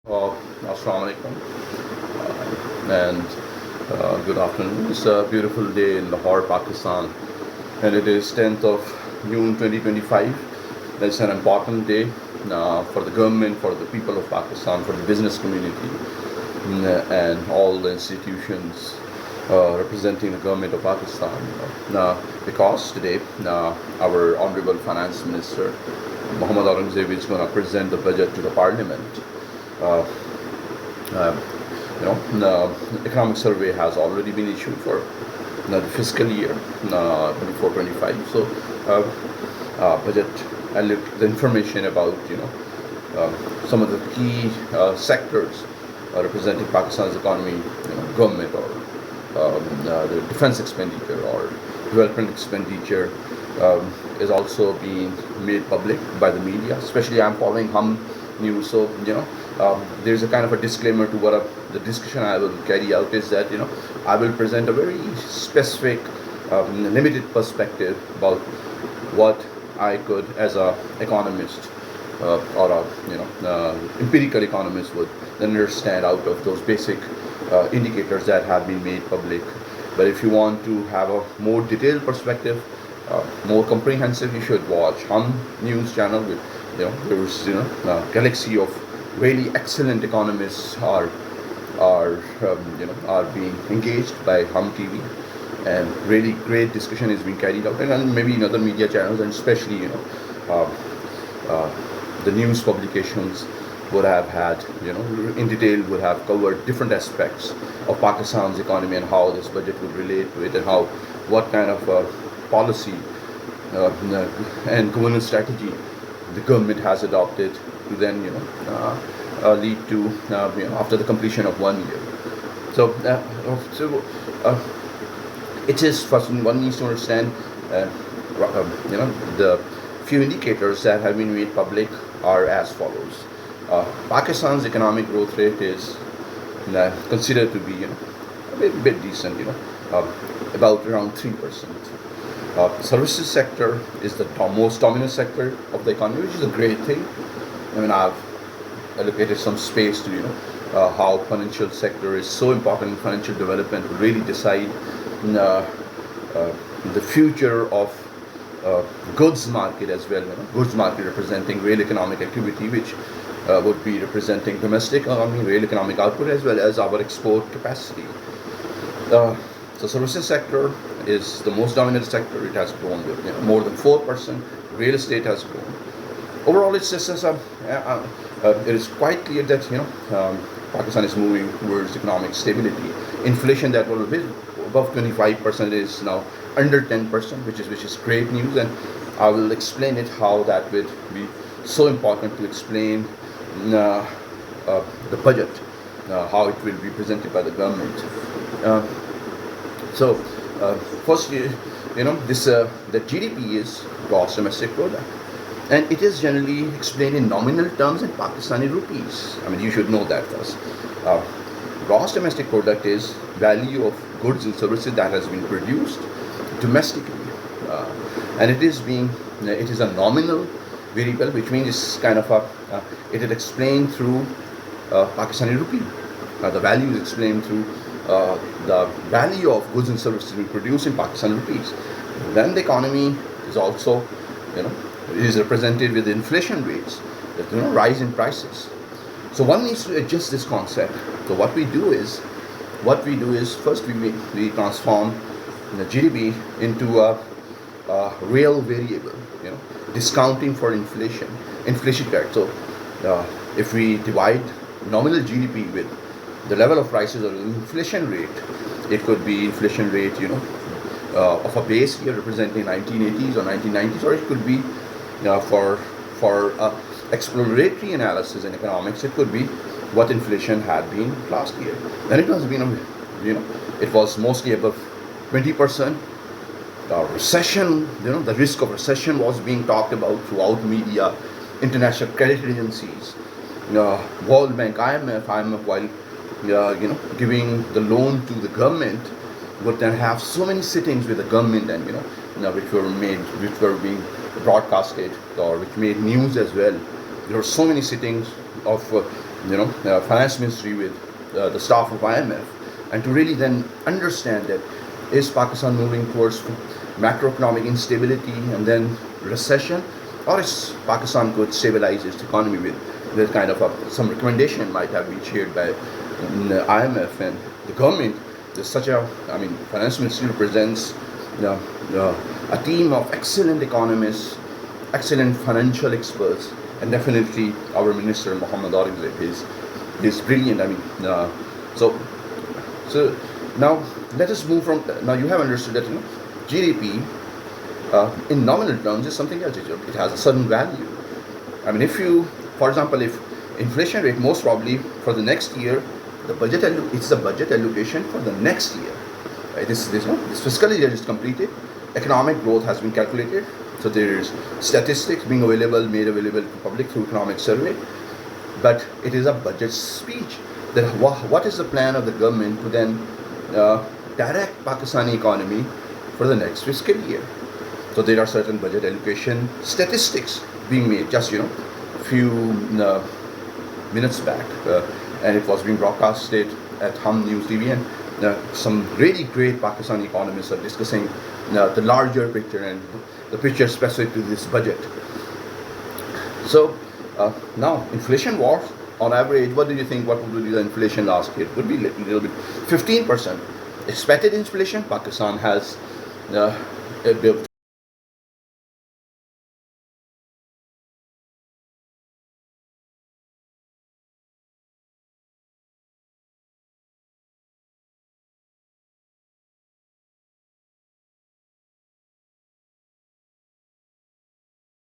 Assalamu alaikum and good afternoon. It's a beautiful day in Lahore, Pakistan, and it is 10th of June 2025. It's an important day for the government, for the people of Pakistan, for the business community, and all the institutions representing the government of Pakistan. Because today our Honorable Finance Minister Muhammad Aurangzeb is going to present the budget to the Parliament. Uh, uh, the economic survey has already been issued for the fiscal year 24-25. So, budget and look the information about some of the key sectors representing Pakistan's economy, government or the defense expenditure or development expenditure is also being made public by the media. Especially, I'm following Hum News, so there's a kind of a disclaimer to what the discussion I will carry out is that I will present a very specific, limited perspective about what I could, as a economist or a empirical economist, would understand out of those basic indicators that have been made public. But if you want to have a more detailed perspective, more comprehensive, you should watch Hum News channel. With there's a galaxy of really excellent economists are being engaged by Hum TV, and really great discussion is being carried out, and maybe in other media channels, and especially uh, the news publications would have had in detail, would have covered different aspects of Pakistan's economy and how this budget would relate to it, and how what kind of policy and governance strategy the government has adopted to then lead to after the completion of 1 year. So it is first one needs to understand the few indicators that have been made public are as follows. Pakistan's economic growth rate is considered to be a bit decent, about around 3%. Services sector is the most dominant sector of the economy, which is a great thing. I mean, I've allocated some space to how financial sector is so important in financial development to really decide the future of goods market as well. Goods market representing real economic activity, which would be representing domestic economy, real economic output, as well as our export capacity. So services sector is the most dominant sector. It has grown with more than 4%. Real estate has grown. Overall, it's just it is quite clear that Pakistan is moving towards economic stability. Inflation that was above 25% is now under 10%, which is great news, and I will explain it how that would be so important to explain the budget, how it will be presented by the government. So firstly, this the GDP is gross domestic product, and it is generally explained in nominal terms in Pakistani rupees. I mean, you should know that first. Gross domestic product is value of goods and services that has been produced domestically, and it is a nominal variable, which means it's kind of it is explained through Pakistani rupee. The value is explained through the value of goods and services being produced in Pakistan rupees. Then the economy is also, is represented with inflation rates, that rise in prices. So one needs to adjust this concept. So what we do is first we transform the GDP into a real variable, discounting for inflation rate. So if we divide nominal GDP with the level of prices or the inflation rate, it could be inflation rate, of a base year representing 1980s or 1990s, or it could be for exploratory analysis in economics, it could be what inflation had been last year. Then it was it was mostly above 20%. Recession, the risk of recession was being talked about throughout media, international credit agencies, World Bank, IMF, while giving the loan to the government, would then have so many sittings with the government, and which were being broadcasted or which made news as well. There were so many sittings of finance ministry with the staff of IMF, and to really then understand that is Pakistan moving towards macroeconomic instability and then recession, or is Pakistan could stabilize its economy with kind of some recommendation might have been shared by the IMF and the government. There's such a, finance ministry represents a team of excellent economists, excellent financial experts, and definitely our minister Muhammad Aurangzeb is brilliant. So so now let us move from now. You have understood that GDP in nominal terms is something else. It has a certain value. If you, for example, if inflation rate most probably for the next year, it's the budget allocation for the next year. Right? This fiscal year is completed. Economic growth has been calculated. So there is statistics being made available to public through economic survey. But it is a budget speech. That what is the plan of the government to then direct Pakistani economy for the next fiscal year? So there are certain budget allocation statistics being made just few minutes back, and it was being broadcasted at Hum News TV, and some really great Pakistani economists are discussing the larger picture and the picture specific to this budget. So now inflation wars on average, what do you think? What would be the inflation last year? It would be a little bit 15%. Expected inflation, Pakistan has